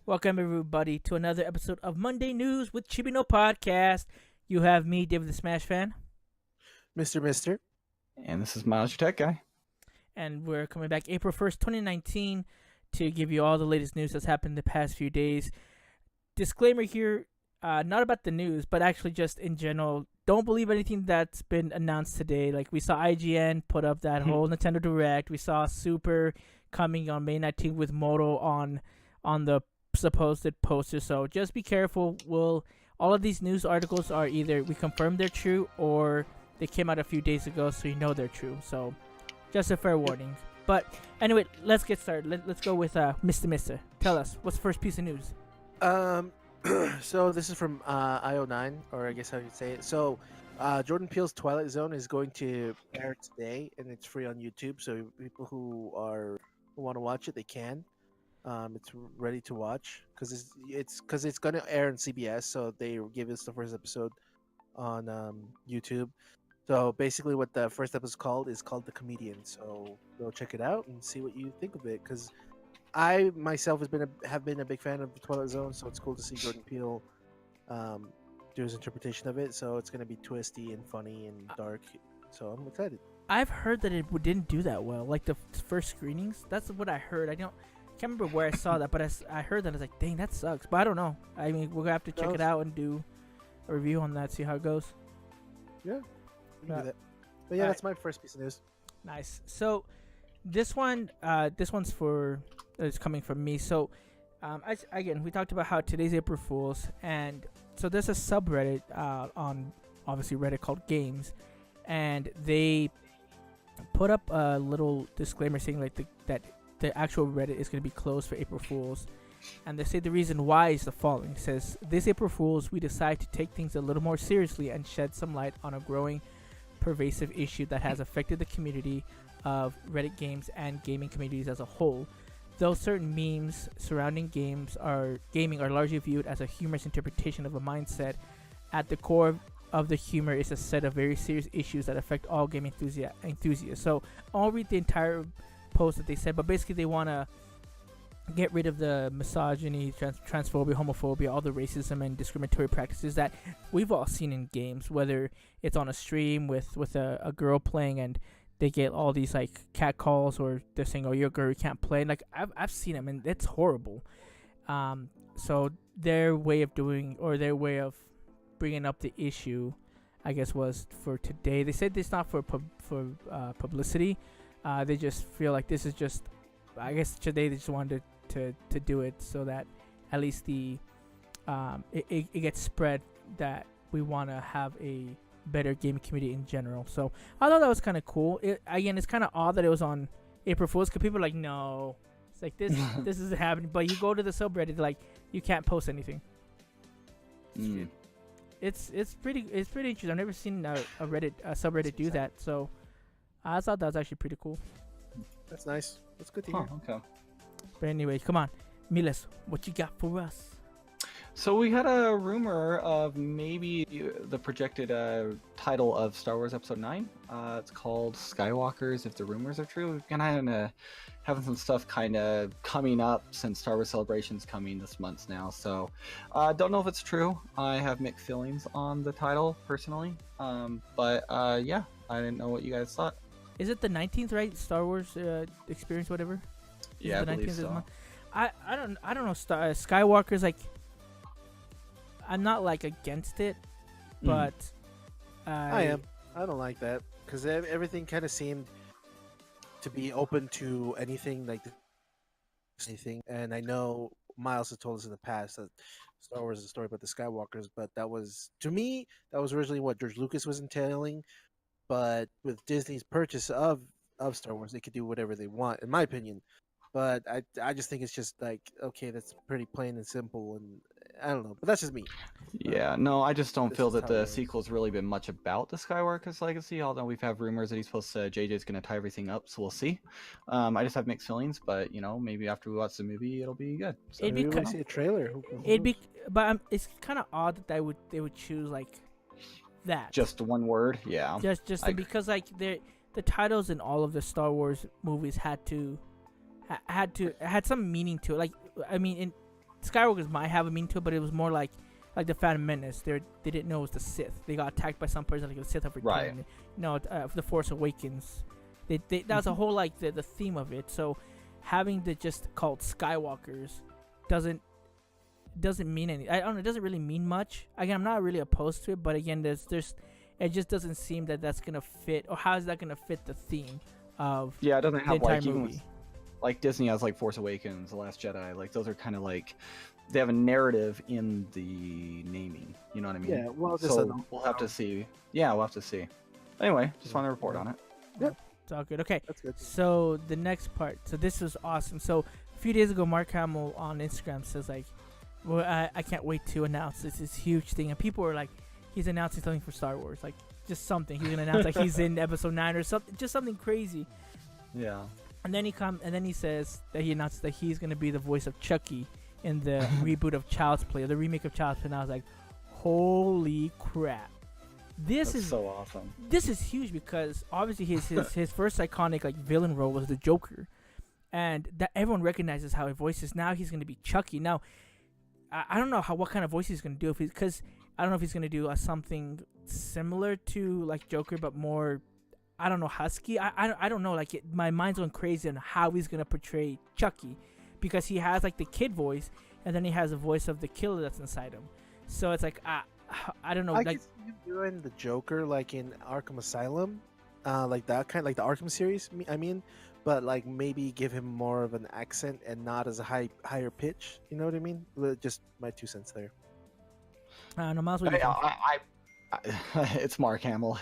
Welcome everybody to another episode of Monday News with Chibi No Podcast. You have me, David the Smash Fan, Mister. And this is Miles, your tech guy. and we're coming back April 1st, 2019 to give you all the latest news that's happened the past few days. Disclaimer here, not about the news, but actually just in general. Don't believe anything that's been announced today. Like we saw IGN put up that whole Nintendo Direct. We saw Super coming on May 19th with Moto on the supposed poster. So just be careful. All of these news articles are either we confirm they're true or they came out a few days ago, so you know they're true. So just a fair warning. But anyway, let's get started. Let's go with Mr. Tell us, what's the first piece of news? So this is from IO9, or I guess how you'd say it. So Jordan Peele's Twilight Zone is going to air today, and it's free on YouTube. So people who want to watch it, they can. It's ready to watch because it's going to air on CBS. So they gave us the first episode on YouTube. So basically, what the first episode is called The Comedian. So go check it out and see what you think of it. Because I myself have been a big fan of the Twilight Zone, so it's cool to see Jordan Peele do his interpretation of it. So it's gonna be twisty and funny and dark. So I'm excited. I've heard that it didn't do that well. Like the first screenings, that's what I heard. I can't remember where I saw that, but I heard that. I was like, dang, that sucks. But I don't know. I mean, we're gonna have to check it out and do a review on that, see how it goes. Yeah, we can do that. But yeah, that's my first piece of news. Nice. So this one's is coming from me. So again, we talked about how today's April Fool's, and so there's a subreddit on obviously Reddit called Games, and they put up a little disclaimer saying like that the actual Reddit is going to be closed for April Fool's, and they say the reason why is the following. It says, this April Fool's we decide to take things a little more seriously and shed some light on a growing pervasive issue that has affected the community of Reddit games and gaming communities as a whole. Though certain memes surrounding gaming are largely viewed as a humorous interpretation of a mindset, at the core of the humor is a set of very serious issues that affect all gaming enthusiasts. So I'll read the entire post that they said, but basically they want to get rid of the misogyny, transphobia, homophobia, all the racism and discriminatory practices that we've all seen in games, whether it's on a stream with a girl playing and they get all these like cat calls, or they're saying, "Oh, you're a girl, you can't play." Like I've seen them, and it's horrible. So their way of bringing up the issue, I guess, was for today. They said it's not for publicity. They just feel like this is just, I guess today they just wanted to do it so that at least the it gets spread that we want to have a better gaming community in general. So I thought that was kind of cool. It's kind of odd that it was on April Fool's, because people are like, no, it's like this this isn't happening. But you go to the subreddit, like, you can't post anything. It's pretty interesting. I've never seen a subreddit do that. So I thought that was actually pretty cool. That's nice. That's good to hear. Okay. But anyway, come on, Miles, what you got for us? So we had a rumor of maybe the projected title of Star Wars Episode 9. It's called Skywalkers, if the rumors are true. We've kind of having some stuff kind of coming up since Star Wars Celebration's coming this month now. So don't know if it's true. I have mixed feelings on the title, personally. But yeah, I didn't know what you guys thought. Is it the 19th, right? Star Wars experience, whatever? Yeah, I believe so. I don't know. Skywalker's like, I'm not like against it, but I am. I don't like that because everything kind of seemed to be open to anything, like anything. And I know Miles has told us in the past that Star Wars is a story about the Skywalkers, but that was, to me, that was originally what George Lucas was entailing. But with Disney's purchase of Star Wars, they could do whatever they want, in my opinion. But I just think it's just like, okay, that's pretty plain and simple, and I don't know, but that's just me. Yeah, no, I just don't feel that the sequel's really been much about the Skywalker's legacy, although we've had rumors that JJ's going to tie everything up, so we'll see. I just have mixed feelings, but, maybe after we watch the movie, it'll be good. So maybe we see a trailer. But it's kind of odd that they would choose, like, that. Just one word, yeah. Because, like, the titles in all of the Star Wars movies had some meaning to it. Like, I mean, Skywalkers might have a meaning to it, but it was more like the Phantom Menace. They didn't know it was the Sith. They got attacked by some person like the Sith have returned. Right. No, the Force Awakens. That was a whole like the theme of it. So having the just called Skywalkers doesn't mean any. I don't know. It doesn't really mean much. Again, I'm not really opposed to it, but again, there's it just doesn't seem that that's gonna fit, or how is that gonna fit the theme of Yeah, it doesn't the have entire like even movie? with, like Disney has like Force Awakens, The Last Jedi. Like those are kind of like they have a narrative in the naming. You know what I mean? Yeah, well, just so we'll have to see. Yeah, we'll have to see. Anyway, just want to report on it. It's all good. Okay. that's good. So the next part. So this was awesome. So a few days ago, Mark Hamill on Instagram says like, "Well, I can't wait to announce this huge thing," and people were like, "He's announcing something for Star Wars, like just something. He's gonna announce like he's in Episode 9 or something, just something crazy." Yeah. And then he says that he announced that he's gonna be the voice of Chucky in the reboot of Child's Play, or the remake of Child's Play. And I was like, "Holy crap! This That's is so awesome. this is huge because obviously his first iconic like villain role was the Joker, and that everyone recognizes how he voices. Now he's gonna be Chucky. Now I don't know what kind of voice he's gonna do because I don't know if he's gonna do something similar to like Joker but more, I don't know, husky. I don't know, like my mind's going crazy on how he's gonna portray Chucky, because he has like the kid voice and then he has a voice of the killer that's inside him. So it's like I don't know, I like could see him doing the Joker like in Arkham Asylum, like that kind, like the Arkham series. I mean, but like maybe give him more of an accent and not as a higher pitch. You know what I mean? Just my 2 cents there. no, Miles, what do you Hey, think? it's Mark Hamill.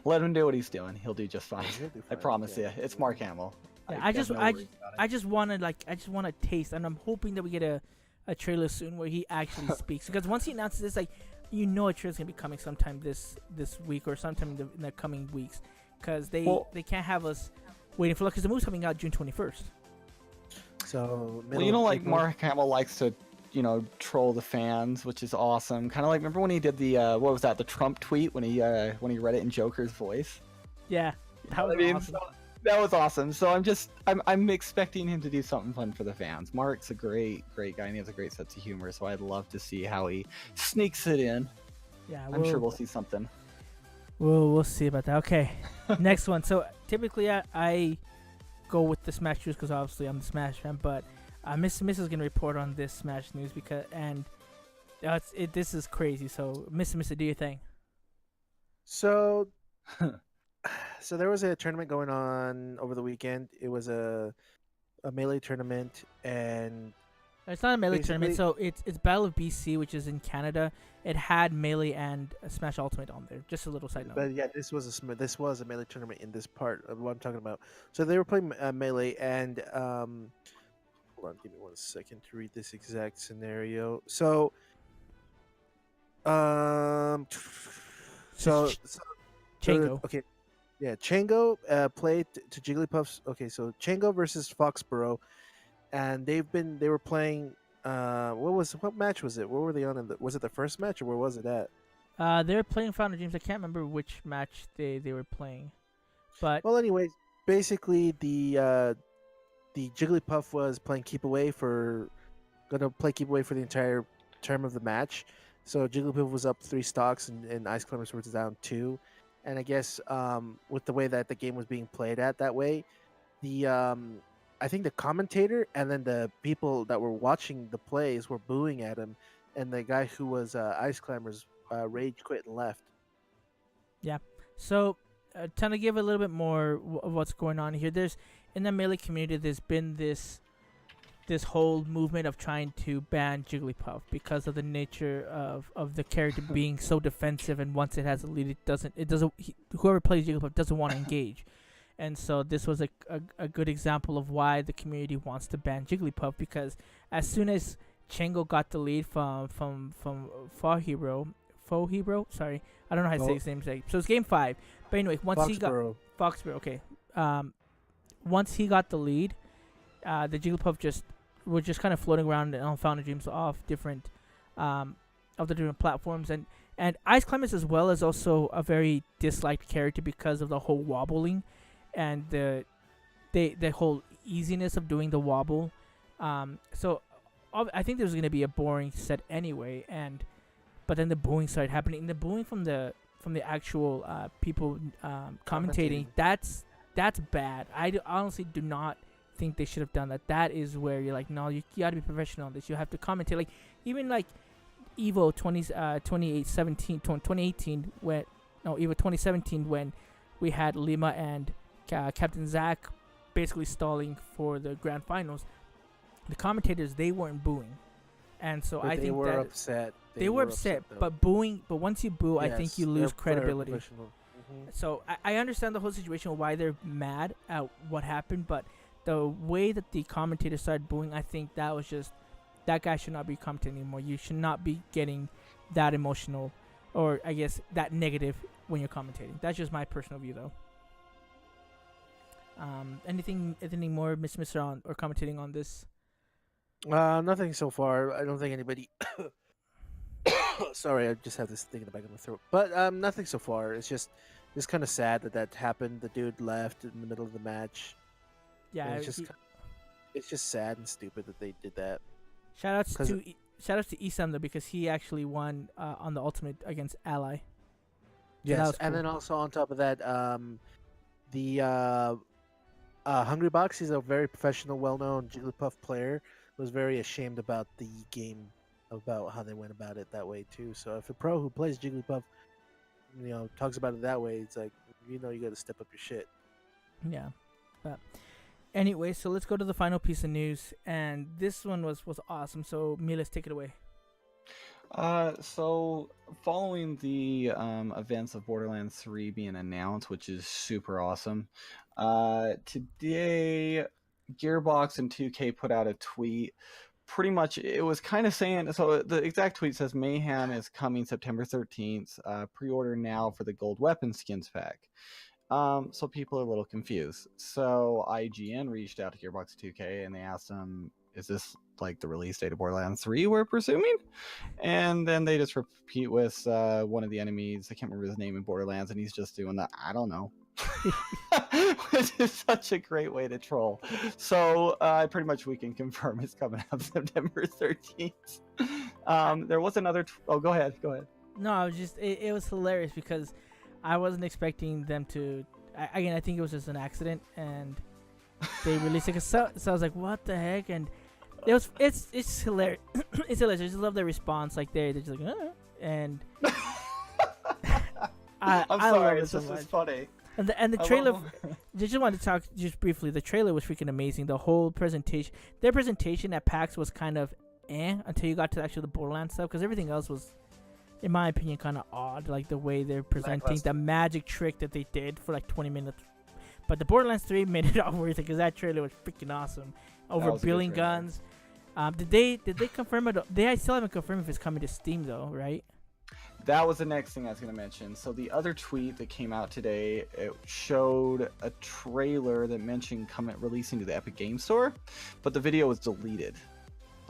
Let him do what he's doing. He'll do just fine. He'll do I fine, promise yeah. you. It's Mark Hamill. Yeah, I have no worries about it. I just want to taste, and I'm hoping that we get a trailer soon where he actually speaks, because once he announces this, like, you know, a trailer's gonna be coming sometime this week or sometime in the coming weeks, because they can't have us waiting for, because the movie's coming out June 21st. So Well, you know, like April. Mark Hamill likes to, troll the fans, which is awesome. Kind of like, remember when he did the what was that? The Trump tweet when he read it in Joker's voice. Yeah, that was awesome. That was awesome. So I'm expecting him to do something fun for the fans. Mark's a great guy, and he has a great sense of humor. So I'd love to see how he sneaks it in. Yeah, I'm sure we'll see something. We'll see about that. Okay, next one. Typically I go with the Smash news because obviously I'm the Smash fan, but Miss is gonna report on this Smash news because this is crazy. So Miss, do your thing. So, so there was a tournament going on over the weekend. It was a melee tournament, and It's not a melee tournament, so basically- it's Battle of BC, which is in Canada. It had melee and Smash Ultimate on there. Just a little side note. but yeah, this was a melee tournament in this part of what I'm talking about. So they were playing melee, and hold on, give me 1 second to read this exact scenario. So, so Chango. okay, yeah, Chango played to Jigglypuff's. Okay, so Chango versus Foxborough, and they were playing. What match was it? Where were they on? Was it the first match, or where was it at? They're playing Final Dreams. I can't remember which match they were playing, but Well, anyways, basically the Jigglypuff was playing gonna play keep away for the entire term of the match. So Jigglypuff was up 3 stocks, and Ice Climbers were down 2. And I guess with the way that the game was being played that way, I think the commentator and then the people that were watching the plays were booing at him, and the guy who was Ice Climbers rage quit and left. so trying to give a little bit more of what's going on here. There's in the melee community, there's been this whole movement of trying to ban Jigglypuff because of the nature of the character being so defensive, and once it has a lead, whoever plays Jigglypuff doesn't want to engage. And so this was a good example of why the community wants to ban Jigglypuff, because as soon as Chango got the lead from Faux Hero, sorry, I don't know how to say his name. So it's game 5. But anyway, once he got Foxborough, okay. Once he got the lead, the Jigglypuff were just kind of floating around on Fountain Dreams off different of the different platforms, and Ice Climbers as well is also a very disliked character because of the whole wobbling and the whole easiness of doing the wobble. So I think there was gonna be a boring set anyway, but then the booing started happening. The booing from the actual people commentating. That's bad. Honestly do not think they should have done that. That is where you're like, no, you got to be professional on this. You have to commentate. Like even like Evo 2018 when Evo 2017 when we had Lima and Captain Zach basically stalling for the grand finals. The commentators, they weren't booing, and so But I they think were that upset. they were upset. though. But booing, but once you boo, I think you Yes, lose they're credibility. professional. Mhm. So I understand the whole situation, why they're mad at what happened, but the way that the commentators started booing, I think that was just, that guy should not be commentating anymore. You should not be getting that emotional, or I guess that negative when you're commentating. That's just my personal view, though. Anything more, Mister, on or commentating on this? Nothing so far. I don't think anybody. Sorry, I just have this thing in the back of my throat. But nothing so far. It's kind of sad that happened. The dude left in the middle of the match. Yeah, And it's just sad and stupid that they did that. shout outs 'Cause to Isam though, because he actually won on the ultimate against Ally. So that Yes, was and cool. then also on top of that, the Hungry Box, he's a very professional, well-known Jigglypuff player. Was very ashamed about the game, about how they went about it that way too. So if a pro who plays Jigglypuff, talks about it that way, it's like you got to step up your shit. Yeah, but anyway, so let's go to the final piece of news, and this one was awesome. So Milas, take it away. So following the events of Borderlands 3 being announced, which is super awesome, today Gearbox and 2K put out a tweet. Pretty much, it was kind of saying, so the exact tweet says, Mayhem is coming September 13th. Pre-order now for the gold weapon skins pack. So people are a little confused. So IGN reached out to Gearbox 2K and they asked them, is this like the release date of Borderlands 3 we're presuming? And then they just repeat with one of the enemies, I can't remember his name in Borderlands, and he's just doing the I don't know. Which is such a great way to troll. So pretty much we can confirm it's coming out September 13th. There was another go ahead. No, I was just it was hilarious because I wasn't expecting them to. Again, I think it was just an accident, and they released it. So I was like, "What the heck?" And it's hilarious. It's hilarious. I just love their response. Like they're just like, and I'm I sorry, love it it's so just much. it's funny. And the trailer, just wanted to talk just briefly. The trailer was freaking amazing. The whole presentation, their presentation at PAX was kind of until you got to actually the Borderlands stuff, because everything else was, in my opinion, kind of odd. Like the way they're presenting the magic trick that they did for like 20 minutes. But the Borderlands 3 made it all worth it because that trailer was freaking awesome. Over was a good billion trailer. guns. Did they confirm it? They still haven't confirmed if it's coming to Steam though, right? That was the next thing I was going to mention. So the other tweet that came out today, it showed a trailer that mentioned releasing to the Epic Game Store, but the video was deleted,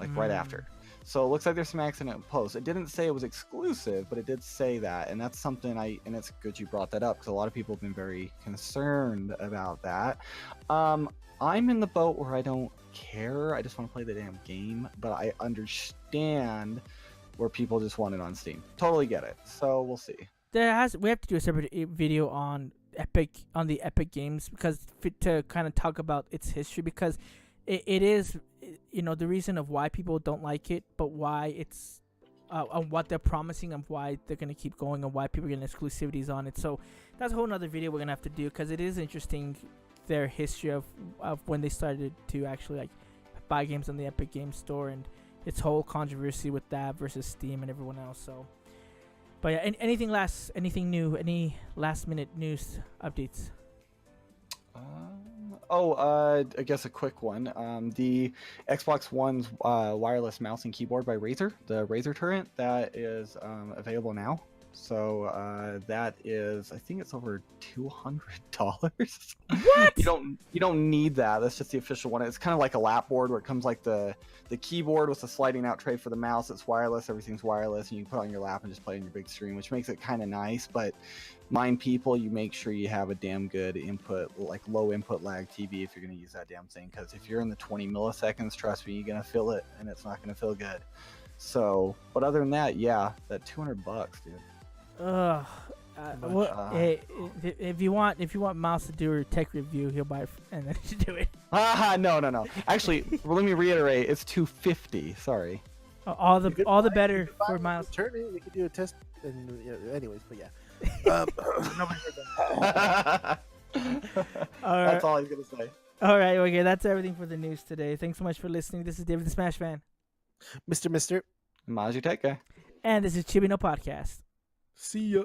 like right after. So it looks like there's some accident posts. It didn't say it was exclusive, but it did say that, and that's something and it's good you brought that up because a lot of people have been very concerned about that. I'm in the boat where I don't care. I just want to play the damn game, but I understand where people just want it on Steam. Totally get it. So we'll see. We have to do a separate video on the Epic games to kind of talk about its history, because it is, the reason of why people don't like it, but why it's what they're promising and why they're going to keep going and why people are getting exclusivities on it. So that's a whole nother video we're going to have to do, because it is interesting, their history of when they started to actually like buy games on the Epic Games Store and its whole controversy with that versus Steam and everyone else. So, but yeah, anything new, any last minute news updates? I guess a quick one. The Xbox One's wireless mouse and keyboard by Razer, the Razer Turret, that is available now. So that is, I think it's over $200. What? You don't need that. That's just the official one. It's kind of like a lap board where it comes like the keyboard with the sliding out tray for the mouse. It's wireless. Everything's wireless, and you can put it on your lap and just play on your big screen, which makes it kind of nice. But mind people, you make sure you have a damn good input, like low input lag TV if you're going to use that damn thing. Because if you're in the 20 milliseconds, trust me, you're going to feel it, and it's not going to feel good. So, but other than that, yeah, that $200, dude. Ugh. Hey, if you want Miles to do a tech review, he'll buy it and then you do it. No. Actually, well, let me reiterate. It's $250. Sorry. All the better for Miles. Turn it. We could do a test. And anyways, but yeah. Nobody heard that. That's all I was gonna say. All right. Okay. That's everything for the news today. Thanks so much for listening. This is David the Smash Man. Mister. Maz, your tech guy. And this is Chibi No Podcast. See ya.